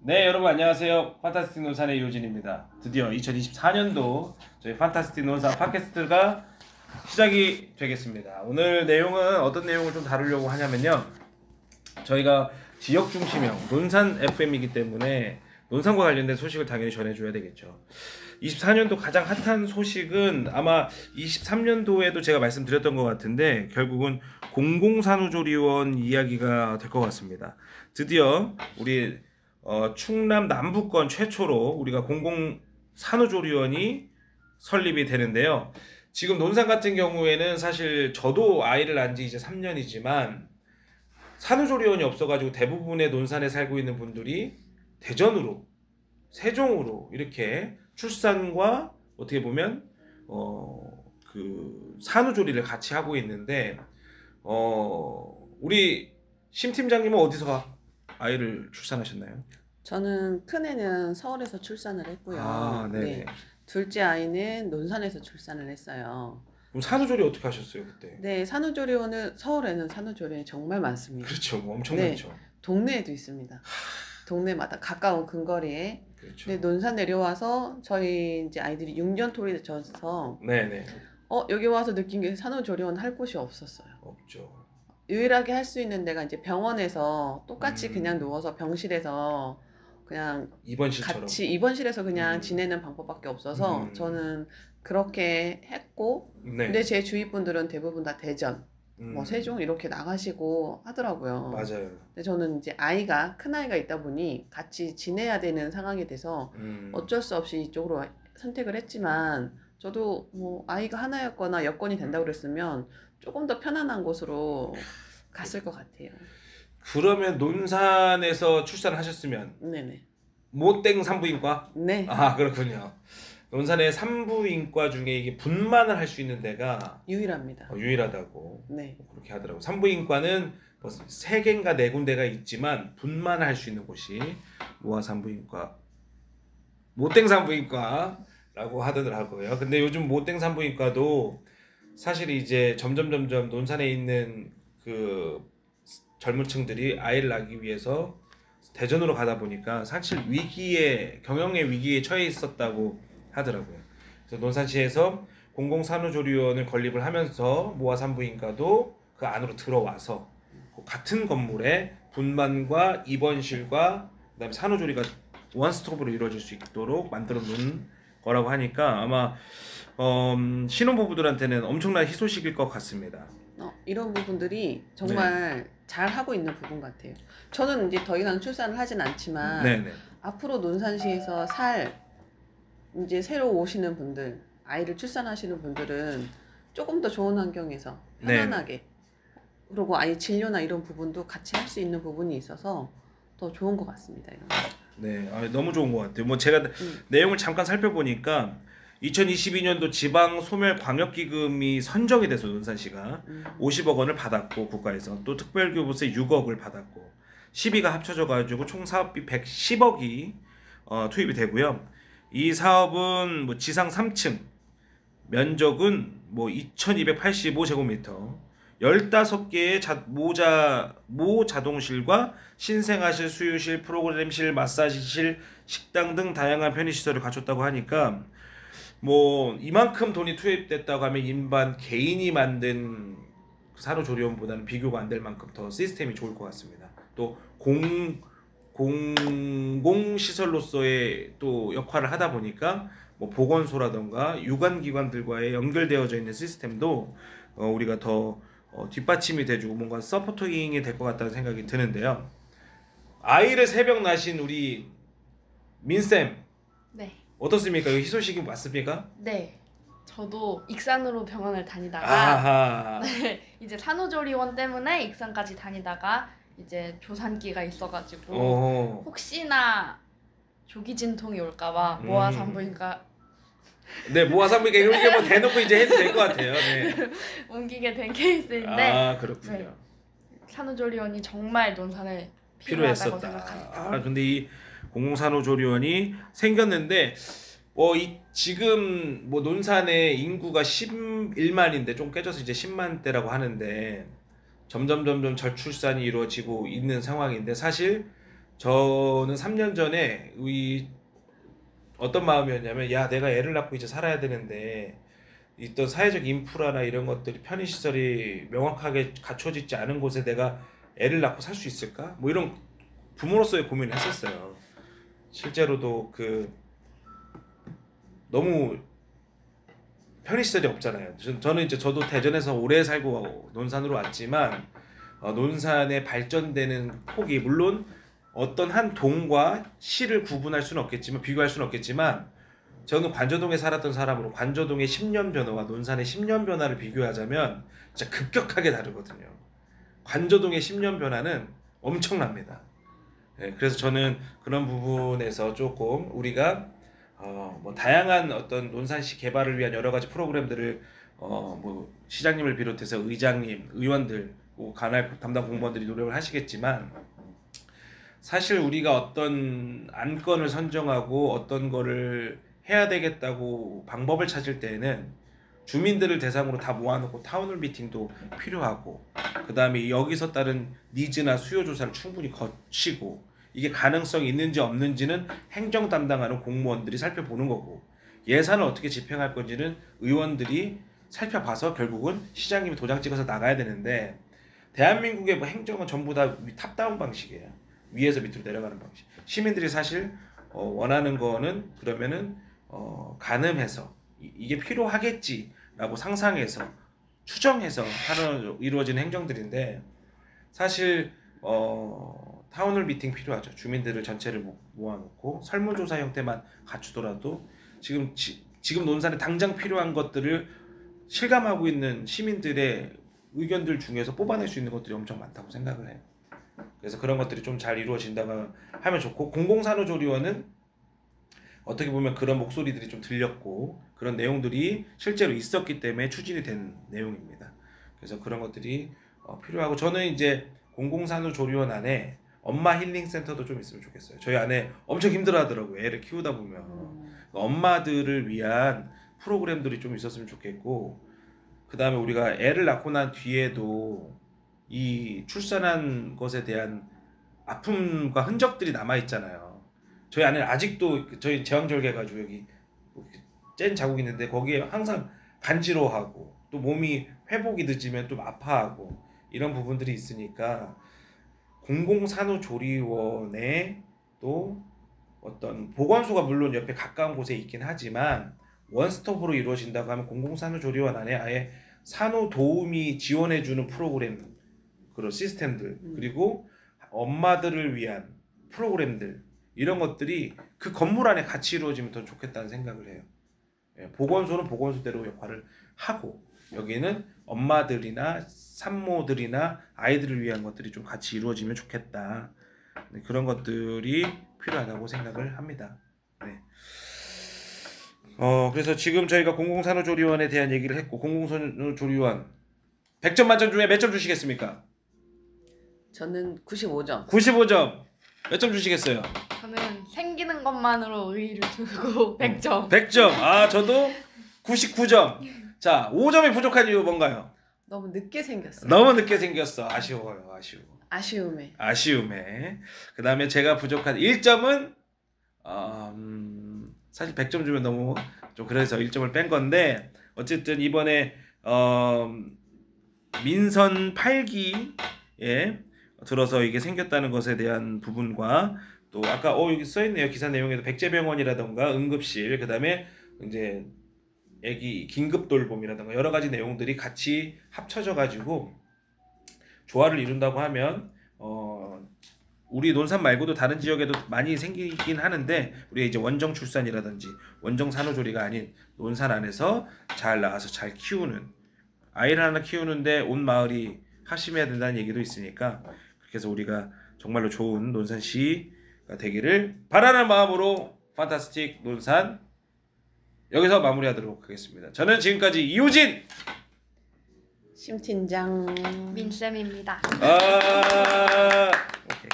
네, 여러분 안녕하세요. 판타스틱 논산의 유진입니다. 드디어 2024년도 저희 판타스틱 논산 팟캐스트가 시작이 되겠습니다. 오늘 내용은 어떤 내용을 좀 다루려고 하냐면요. 저희가 지역 중심형 논산 FM이기 때문에 논산과 관련된 소식을 당연히 전해줘야 되겠죠. 24년도 가장 핫한 소식은 아마 23년도에도 제가 말씀드렸던 것 같은데 결국은 공공산후조리원 이야기가 될 것 같습니다. 드디어 우리 충남 남부권 최초로 우리가 공공산후조리원이 설립이 되는데요. 지금 논산 같은 경우에는 사실 저도 아이를 낳은 지 이제 3년이지만 산후조리원이 없어가지고 대부분의 논산에 살고 있는 분들이 대전으로, 세종으로 이렇게 출산과 어떻게 보면 그 산후조리를 같이 하고 있는데 우리 심 팀장님은 어디서 아이를 출산하셨나요? 저는 큰애는 서울에서 출산을 했고요. 아, 네네. 네. 둘째 아이는 논산에서 출산을 했어요. 그럼 산후조리 어떻게 하셨어요 그때? 네, 산후조리원은 서울에는 산후조리원이 정말 많습니다. 그렇죠, 뭐 엄청 네, 많죠. 동네에도 있습니다. 동네마다 가까운 근거리에. 그렇죠. 네, 논산 내려와서 저희 이제 아이들이 6년 토리를 져서 네네. 여기 와서 느낀 게 산후조리원 할 곳이 없었어요. 없죠. 유일하게 할 수 있는 데가 이제 병원에서 똑같이 그냥 누워서 병실에서 그냥 입원실처럼. 같이 입원실에서 그냥 지내는 방법밖에 없어서 저는 그렇게 했고, 네. 근데 제 주위 분들은 대부분 다 대전, 뭐 세종 이렇게 나가시고 하더라고요. 맞아요. 근데 저는 이제 큰 아이가 있다 보니 같이 지내야 되는 상황이 돼서 어쩔 수 없이 이쪽으로 선택을 했지만, 저도 뭐 아이가 하나였거나 여건이 된다고 그랬으면 조금 더 편안한 곳으로 갔을 것 같아요. 그러면 논산에서 출산하셨으면 네네. 모땡 산부인과? 네. 아, 그렇군요. 논산의 산부인과 중에 이게 분만을 할 수 있는 데가 유일합니다. 유일하다고 네. 그렇게 하더라고. 산부인과는 뭐 3개인가 4군데가 있지만 분만을 할 수 있는 곳이 모아산부인과, 모땡 산부인과라고 하더라고요. 근데 요즘 모땡 산부인과도 사실 이제 점점 논산에 있는 그 젊은 층들이 아이를 낳기 위해서 대전으로 가다 보니까 사실 경영의 위기에 처해 있었다고 하더라고요. 그래서 논산시에서 공공산후조리원을 건립을 하면서 모아산부인과도 그 안으로 들어와서 같은 건물에 분만과 입원실과 그다음에 산후조리가 원스톱으로 이루어질 수 있도록 만들어 놓은 거라고 하니까 아마 신혼부부들한테는 엄청난 희소식일 것 같습니다. 이런 부분들이 정말 잘 하고 있는 부분 같아요. 저는 이제 더 이상 출산을 하진 않지만 네네. 앞으로 논산시에서 이제 새로 오시는 분들, 아이를 출산하시는 분들은 조금 더 좋은 환경에서 편안하게, 그리고 아이 진료나 이런 부분도 같이 할 수 있는 부분이 있어서 더 좋은 것 같습니다. 이런 거. 네, 너무 좋은 것 같아요. 뭐 제가 내용을 잠깐 살펴보니까 2022년도 지방소멸광역기금이 선정이 돼서 논산시가 50억 원을 받았고, 국가에서 또 특별교부세 6억을 받았고 12가 합쳐져가지고 총 사업비 110억이 투입이 되고요. 이 사업은 뭐 지상 3층, 면적은 뭐 2285제곱미터, 15개의 모 자동실과 신생아실, 수유실, 프로그램실, 마사지실, 식당 등 다양한 편의시설을 갖췄다고 하니까 뭐 이만큼 돈이 투입됐다고 하면 일반 개인이 만든 산후조리원보다는 비교가 안 될 만큼 더 시스템이 좋을 것 같습니다. 또 공공시설로서의 또 역할을 하다 보니까 뭐 보건소라던가 유관기관들과의 연결되어져 있는 시스템도 우리가 더 뒷받침이 돼주고 뭔가 서포팅이 될 것 같다는 생각이 드는데요. 아이를 3명 낳으신 우리 민쌤, 네. 어떻습니까? 이거 희소식이 맞습니까? 네. 저도 익산으로 병원을 다니다가 아하. 네, 이제 산후조리원 때문에 익산까지 다니다가 이제 조산기가 있어가지고 혹시나 조기 진통이 올까봐 모아산부인과 네, 모아산부인과 이렇게 뭐 대놓고 이제 해도 될 것 같아요. 네. 옮기게 된 케이스인데 아, 그렇군요. 네, 산후조리원이 정말 논산에 필요하다고 필요했었다. 생각합니다. 근데 이 공공산후조리원이 생겼는데 지금 뭐 논산의 인구가 11만인데 좀 깨져서 이제 10만대라고 하는데 점점 저출산이 이루어지고 있는 상황인데 사실 저는 3년 전에 어떤 마음이었냐면, 야, 내가 애를 낳고 이제 살아야 되는데 있던 사회적 인프라나 이런 것들이, 편의시설이 명확하게 갖춰지지 않은 곳에 내가 애를 낳고 살 수 있을까? 뭐 이런 부모로서의 고민을 했었어요. 실제로도 너무 편의시설이 없잖아요. 저는 이제 저도 대전에서 오래 살고 논산으로 왔지만, 논산의 발전되는 폭이, 물론 어떤 한 동과 시를 구분할 수는 없겠지만, 비교할 수는 없겠지만, 저는 관저동에 살았던 사람으로 관저동의 10년 변화와 논산의 10년 변화를 비교하자면 진짜 급격하게 다르거든요. 관저동의 10년 변화는 엄청납니다. 네, 그래서 저는 그런 부분에서 조금 우리가 뭐 다양한 어떤 논산시 개발을 위한 여러 가지 프로그램들을 뭐 시장님을 비롯해서 의장님, 의원들, 관할 담당 공무원들이 노력을 하시겠지만, 사실 우리가 어떤 안건을 선정하고 어떤 거를 해야 되겠다고 방법을 찾을 때에는 주민들을 대상으로 다 모아놓고 타운홀 미팅도 필요하고, 그 다음에 여기서 따른 니즈나 수요 조사를 충분히 거치고, 이게 가능성이 있는지 없는지는 행정 담당하는 공무원들이 살펴보는 거고, 예산을 어떻게 집행할 건지는 의원들이 살펴봐서 결국은 시장님이 도장 찍어서 나가야 되는데, 대한민국의 뭐 행정은 전부 다 탑다운 방식이에요. 위에서 밑으로 내려가는 방식. 시민들이 사실 원하는 거는 그러면은 가늠해서 이게 필요하겠지라고 상상해서 추정해서 이루어지는 행정들인데, 사실 타운홀 미팅 필요하죠. 주민들을 전체를 모아놓고 설문조사 형태만 갖추더라도 지금 논산에 당장 필요한 것들을 실감하고 있는 시민들의 의견들 중에서 뽑아낼 수 있는 것들이 엄청 많다고 생각을 해요. 그래서 그런 것들이 좀 잘 이루어진다고 하면 좋고, 공공산후조리원은 어떻게 보면 그런 목소리들이 좀 들렸고 그런 내용들이 실제로 있었기 때문에 추진이 된 내용입니다. 그래서 그런 것들이 필요하고, 저는 이제 공공산후조리원 안에 엄마 힐링센터도 좀 있으면 좋겠어요. 저희 안에 엄청 힘들어하더라고요. 애를 키우다 보면. 엄마들을 위한 프로그램들이 좀 있었으면 좋겠고, 그 다음에 우리가 애를 낳고 난 뒤에도 이 출산한 것에 대한 아픔과 흔적들이 남아있잖아요. 저희 안에 아직도 저희 제왕절개가지고 여기 짠 자국이 있는데 거기에 항상 간지러워하고, 또 몸이 회복이 늦으면 좀 아파하고, 이런 부분들이 있으니까 공공산후조리원에 또 어떤 보건소가 물론 옆에 가까운 곳에 있긴 하지만 원스톱으로 이루어진다고 하면 공공산후조리원 안에 아예 산후도우미 지원해주는 프로그램, 그런 시스템들, 그리고 엄마들을 위한 프로그램들, 이런 것들이 그 건물 안에 같이 이루어지면 더 좋겠다는 생각을 해요. 보건소는 보건소대로 역할을 하고, 여기는 엄마들이나 산모들이나 아이들을 위한 것들이 좀 같이 이루어지면 좋겠다. 그런 것들이 필요하다고 생각을 합니다. 네. 그래서 지금 저희가 공공산후조리원에 대한 얘기를 했고, 공공산후조리원 100점 만점 중에 몇 점 주시겠습니까? 저는 95점. 95점. 몇 점 주시겠어요? 저는 생기는 것만으로 의의를 두고 100점. 100점. 아, 저도 99점. 자, 5점이 부족한 이유 뭔가요? 너무 늦게 생겼어요. 너무 늦게 생겼어. 아쉬워요. 아쉬움에. 그 다음에 제가 부족한 1점은 사실 100점 주면 너무 좀 그래서 1점을 뺀 건데, 어쨌든 이번에 민선 8기에 들어서 이게 생겼다는 것에 대한 부분과, 또 아까 여기 써있네요. 기사 내용에도 백제병원이라던가 응급실, 그 다음에 이제 애기 긴급 돌봄이라던가 여러 가지 내용들이 같이 합쳐져 가지고 조화를 이룬다고 하면 우리 논산 말고도 다른 지역에도 많이 생기긴 하는데, 우리가 이제 원정 출산이라든지 원정 산후조리가 아닌 논산 안에서 잘 나와서 잘 키우는, 아이를 하나 키우는데 온 마을이 합심해야 된다는 얘기도 있으니까, 그렇게 해서 우리가 정말로 좋은 논산시가 되기를 바라는 마음으로 판타스틱 논산 여기서 마무리하도록 하겠습니다. 저는 지금까지 이호진 심팀장 민쌤입니다. 오케이.